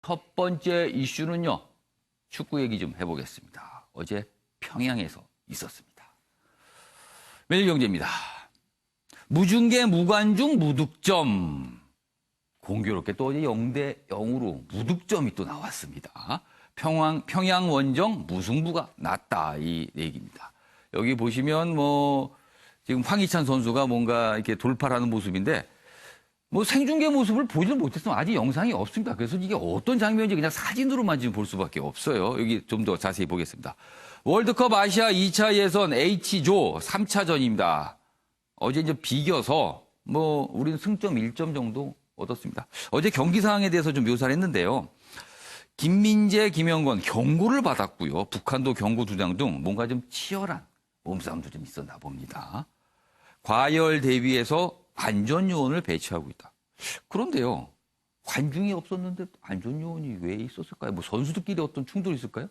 첫 번째 이슈는요. 축구 얘기 좀 해보겠습니다. 어제 평양에서 있었습니다. 매일경제입니다. 무중계 무관중 무득점. 공교롭게 또 어제 0대0으로 무득점이 또 나왔습니다. 평양 원정 무승부가 났다 이 얘기입니다. 여기 보시면 지금 황희찬 선수가 뭔가 이렇게 돌파를 하는 모습인데 생중계 모습을 보지를 못했으면 아직 영상이 없습니다. 그래서 이게 어떤 장면인지 그냥 사진으로만 지금 볼 수밖에 없어요. 여기 좀 더 자세히 보겠습니다. 월드컵 아시아 2차 예선 H조 3차전입니다. 어제 이제 비겨서 우리는 승점 1점 정도 얻었습니다. 어제 경기 상황에 대해서 좀 묘사를 했는데요. 김민재, 김영건 경고를 받았고요. 북한도 경고 2장 등 뭔가 좀 치열한 몸싸움도 좀 있었나 봅니다. 과열 대비해서 안전요원을 배치하고 있다. 그런데요. 관중이 없었는데 안전요원이 왜 있었을까요? 선수들끼리 어떤 충돌이 있을까요?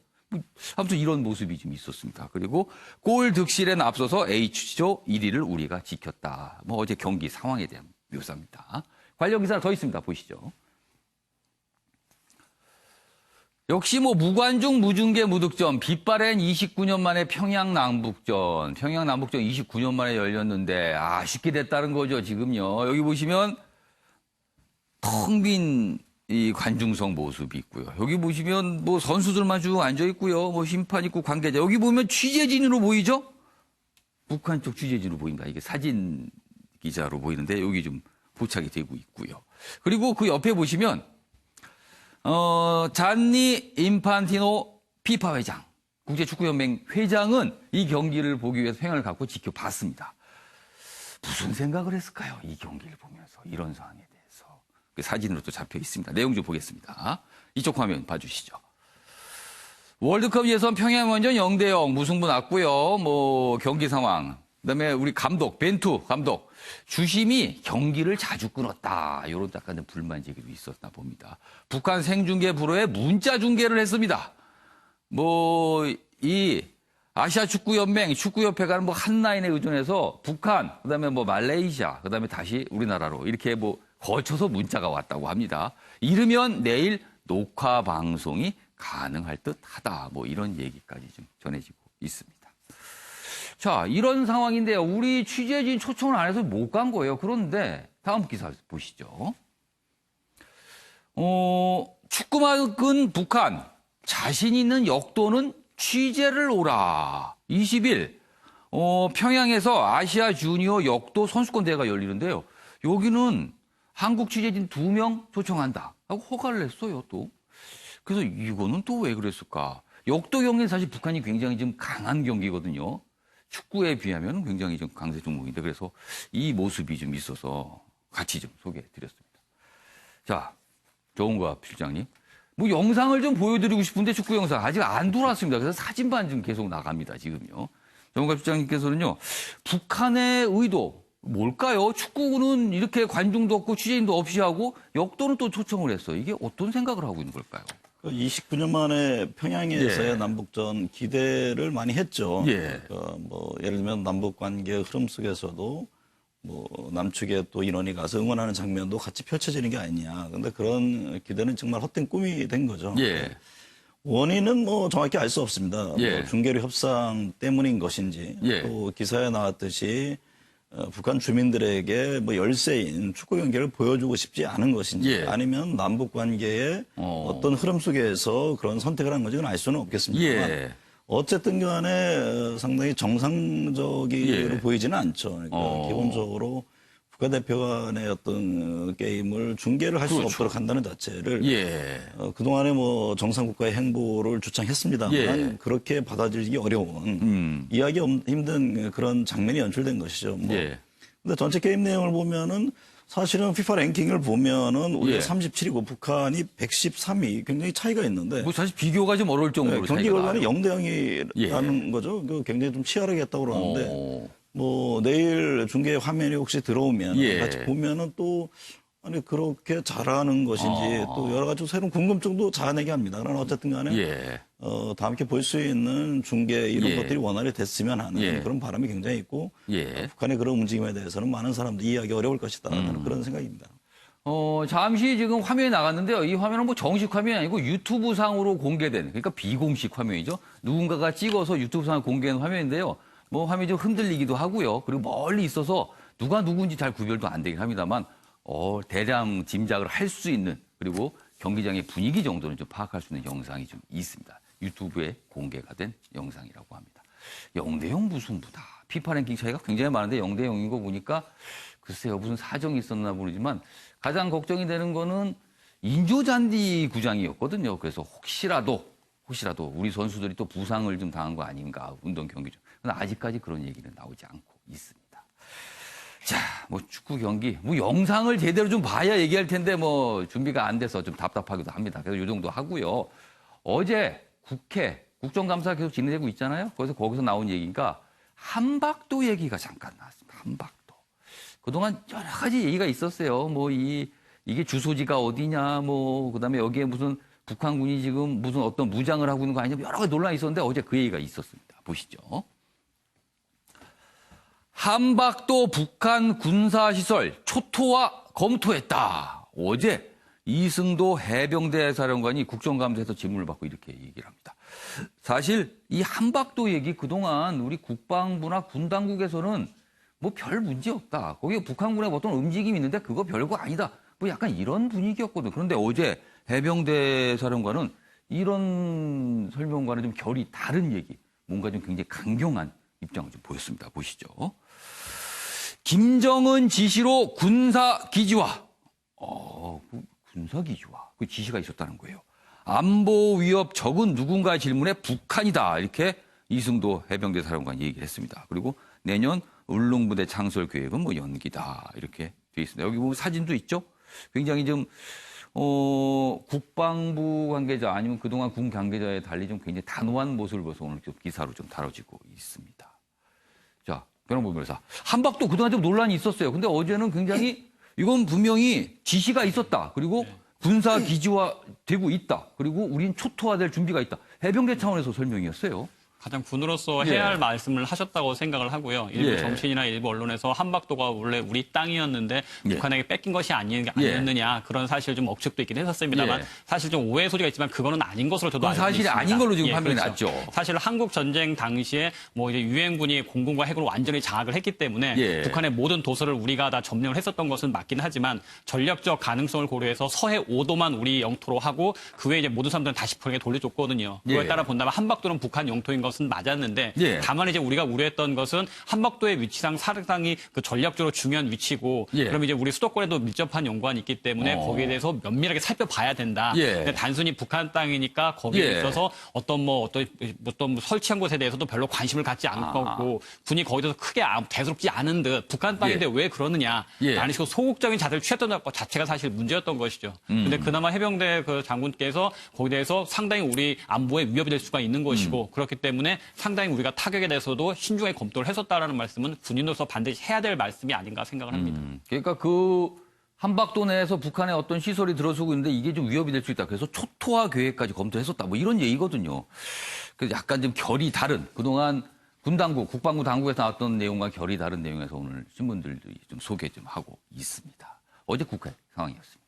아무튼 이런 모습이 좀 있었습니다. 그리고 골 득실엔 앞서서 H조 1위를 우리가 지켰다. 어제 경기 상황에 대한 묘사입니다. 관련 기사가 더 있습니다. 보시죠. 역시 무관중 무중계 무득점 빗바랜 29년 만에 평양 남북전 29년 만에 열렸는데 아쉽게 됐다는 거죠. 지금요. 여기 보시면 텅 빈 이 관중석 모습이 있고요. 여기 보시면 선수들만 쭉 앉아 있고요. 심판 있고 관계자. 여기 보면 취재진으로 보이죠? 북한 쪽 취재진으로 보인다. 이게 사진 기자로 보이는데 여기 좀 포착이 되고 있고요. 그리고 그 옆에 보시면 잔니 인판티노 피파 회장, 국제축구연맹 회장은 이 경기를 보기 위해서 평양을 갖고 지켜봤습니다. 무슨 생각을 했을까요? 이 경기를 보면서 이런 상황에 대해서. 그 사진으로 또 잡혀 있습니다. 내용 좀 보겠습니다. 이쪽 화면 봐주시죠. 월드컵 예선 평양 원정 0대0 무승부 났고요. 경기 상황. 그다음에 우리 감독 벤투 감독 주심이 경기를 자주 끊었다. 이런 약간 불만 제기도 있었나 봅니다. 북한 생중계 프로에 문자 중계를 했습니다. 이 아시아 축구연맹 축구협회가 한 라인에 의존해서 북한 그다음에 말레이시아 그다음에 다시 우리나라로 이렇게 거쳐서 문자가 왔다고 합니다. 이르면 내일 녹화 방송이 가능할 듯하다. 이런 얘기까지 좀 전해지고 있습니다. 자, 이런 상황인데요. 우리 취재진 초청을 안 해서 못 간 거예요. 그런데 다음 기사 보시죠. 축구막은 북한 자신 있는 역도는 취재를 오라. 20일 평양에서 아시아 주니어 역도 선수권 대회가 열리는데요. 여기는 한국 취재진 2명 초청한다 하고 허가를 냈어요. 또. 그래서 이거는 또 왜 그랬을까? 역도 경기는 사실 북한이 굉장히 좀 강한 경기거든요. 축구에 비하면 굉장히 좀 강세 종목인데 그래서 이 모습이 좀 있어서 같이 좀 소개해드렸습니다. 자, 조은과 필장님. 영상을 좀 보여드리고 싶은데 축구 영상 아직 안 돌아왔습니다. 그래서 사진만 좀 계속 나갑니다. 지금요. 조은과 필장님께서는요. 북한의 의도 뭘까요? 축구는 이렇게 관중도 없고 취재인도 없이 하고 역도는 또 초청을 했어요. 이게 어떤 생각을 하고 있는 걸까요? 29년 만에 평양에서의 예. 남북전 기대를 많이 했죠. 예. 예를 들면 남북 관계 흐름 속에서도 남측에 또 인원이 가서 응원하는 장면도 같이 펼쳐지는 게 아니냐. 근데 그런 기대는 정말 헛된 꿈이 된 거죠. 예. 원인은 정확히 알 수 없습니다. 예. 중계류 협상 때문인 것인지 예. 또 기사에 나왔듯이 북한 주민들에게 열세인 축구 경기를 보여주고 싶지 않은 것인지 예. 아니면 남북 관계의 어떤 흐름 속에서 그런 선택을 한 건지는 알 수는 없겠습니다만 예. 어쨌든 간에 상당히 정상적으로 보이지는 않죠. 그러니까 기본적으로 국가대표 간의 어떤 게임을 중계를 할 수 그렇죠. 없도록 한다는 자체를 예. 그동안에 정상국가의 행보를 주창했습니다만 예. 그렇게 받아들이기 어려운 이해하기 힘든 그런 장면이 연출된 것이죠. 예. 근데 전체 게임 내용을 보면은 사실은 FIFA 랭킹을 보면은 우리가 예. 37이고 북한이 113위 굉장히 차이가 있는데 사실 비교가 좀 어려울 정도로 경기 차이가 결과는 나요. 0대 0이라는 거죠. 굉장히 좀 치열하게 했다고 그러는데 내일 중계 화면이 혹시 들어오면 예. 같이 보면은 또 아니 그렇게 잘하는 것인지 또 여러 가지 새로운 궁금증도 자아내게 합니다. 그러나 어쨌든 간에 예. 다 함께 볼 수 있는 중계 이런 예. 것들이 원활히 됐으면 하는 예. 그런 바람이 굉장히 있고 예. 북한의 그런 움직임에 대해서는 많은 사람들이 이해하기 어려울 것이다. 저는 그런 생각입니다. 잠시 지금 화면이 나갔는데요. 이 화면은 뭐 정식 화면이 아니고 유튜브상으로 공개된, 그러니까 비공식 화면이죠. 누군가가 찍어서 유튜브상에 공개한 화면인데요. 뭐 화면이 좀 흔들리기도 하고요. 그리고 멀리 있어서 누가 누군지 잘 구별도 안 되긴 합니다만, 대량 짐작을 할 수 있는, 그리고 경기장의 분위기 정도는 좀 파악할 수 있는 영상이 좀 있습니다. 유튜브에 공개가 된 영상이라고 합니다. 0대0 무승부다. 피파 랭킹 차이가 굉장히 많은데 0대0인 거 보니까 글쎄요, 무슨 사정이 있었나 모르지만 가장 걱정이 되는 거는 인조잔디 구장이었거든요. 그래서 혹시라도 우리 선수들이 또 부상을 좀 당한 거 아닌가, 운동 경기 중. 근데 아직까지 그런 얘기는 나오지 않고 있습니다. 자, 뭐 축구 경기, 뭐 영상을 제대로 좀 봐야 얘기할 텐데 뭐 준비가 안 돼서 좀 답답하기도 합니다. 그래서 이 정도 하고요. 어제 국회 국정감사 계속 진행되고 있잖아요. 그래서 거기서 나온 얘기가 한박도 얘기가 잠깐 나왔습니다. 한박도. 그동안 여러 가지 얘기가 있었어요. 뭐 이게 주소지가 어디냐, 뭐 그다음에 여기에 무슨 북한군이 지금 무슨 어떤 무장을 하고 있는 거 아니냐, 여러 가지 논란이 있었는데 어제 그 얘기가 있었습니다. 보시죠. 한박도 북한 군사시설 초토화 검토했다. 어제 이승도 해병대 사령관이 국정감사에서 질문을 받고 이렇게 얘기를 합니다. 사실 이 한박도 얘기 그동안 우리 국방부나 군 당국에서는 뭐 별 문제 없다. 거기 북한군의 어떤 움직임이 있는데 그거 별거 아니다. 뭐 약간 이런 분위기였거든. 그런데 어제 해병대 사령관은 이런 설명과는 좀 결이 다른 얘기, 뭔가 좀 굉장히 강경한 입장을 좀 보였습니다. 보시죠. 김정은 지시로 군사기지화. 군사기지화. 그 지시가 있었다는 거예요. 안보 위협 적은 누군가의 질문에 북한이다. 이렇게 이승도 해병대 사령관이 얘기를 했습니다. 그리고 내년 울릉부대 창설 계획은 뭐 연기다. 이렇게 돼 있습니다. 여기 보면 사진도 있죠? 굉장히 좀, 국방부 관계자 아니면 그동안 군 관계자에 달리 좀 굉장히 단호한 모습을 보여서 오늘 좀 기사로 좀 다뤄지고 있습니다. 자, 변호부 변호사. 한박도 그동안 좀 논란이 있었어요. 근데 어제는 굉장히 이건 분명히 지시가 있었다. 그리고 군사 기지화 되고 있다. 그리고 우린 초토화될 준비가 있다. 해병대 차원에서 설명이었어요. 가장 군으로서 해야 할 말씀을 하셨다고 생각을 하고요. 일부 정치인이나 일부 언론에서 한박도가 원래 우리 땅이었는데 북한에게 뺏긴 것이 아니었느냐 그런 사실 좀 억측도 있긴 했었습니다만 사실 좀 오해 소지가 있지만 그거는 아닌 것으로 저도 알고 있습니다. 사실이 아닌 걸로 지금 판명이 그렇죠. 났죠. 사실 한국 전쟁 당시에 뭐 이제 유엔군이 공군과 해군을 완전히 장악을 했기 때문에 북한의 모든 도서를 우리가 다 점령을 했었던 것은 맞긴 하지만 전략적 가능성을 고려해서 서해 5도만 우리 영토로 하고 그 외에 이제 모든 사람들은 다시 북한에게 돌려줬거든요. 그거에 따라 본다면 한박도는 북한 영토인 것은 맞았는데 다만 이제 우리가 우려했던 것은 한박도의 위치상 상당히 그 전략적으로 중요한 위치고 그럼 이제 우리 수도권에도 밀접한 연관이 있기 때문에 거기에 대해서 면밀하게 살펴봐야 된다. 근데 단순히 북한 땅이니까 거기에 있어서 어떤 설치한 곳에 대해서도 별로 관심을 갖지 않고 군이 거기에 대해서 크게 대수롭지 않은 듯 북한 땅인데 왜 그러느냐 라는 식으로 소극적인 자세를 취했던 것 자체가 사실 문제였던 것이죠. 근데 그나마 해병대 그 장군께서 거기에 대해서 상당히 우리 안보에 위협이 될 수가 있는 것이고 그렇기 때문에 상당히 우리가 타격에 대해서도 신중하게 검토를 했었다라는 말씀은 군인으로서 반드시 해야 될 말씀이 아닌가 생각을 합니다. 그러니까 그 한박도 내에서 북한의 어떤 시설이 들어서고 있는데 이게 좀 위협이 될 수 있다. 그래서 초토화 계획까지 검토했었다. 뭐 이런 얘기거든요. 그래서 약간 좀 결이 다른 그동안 군 당국, 국방부 당국에서 나왔던 내용과 결이 다른 내용에서 오늘 신문들도 좀 소개 좀 하고 있습니다. 어제 국회 상황이었습니다.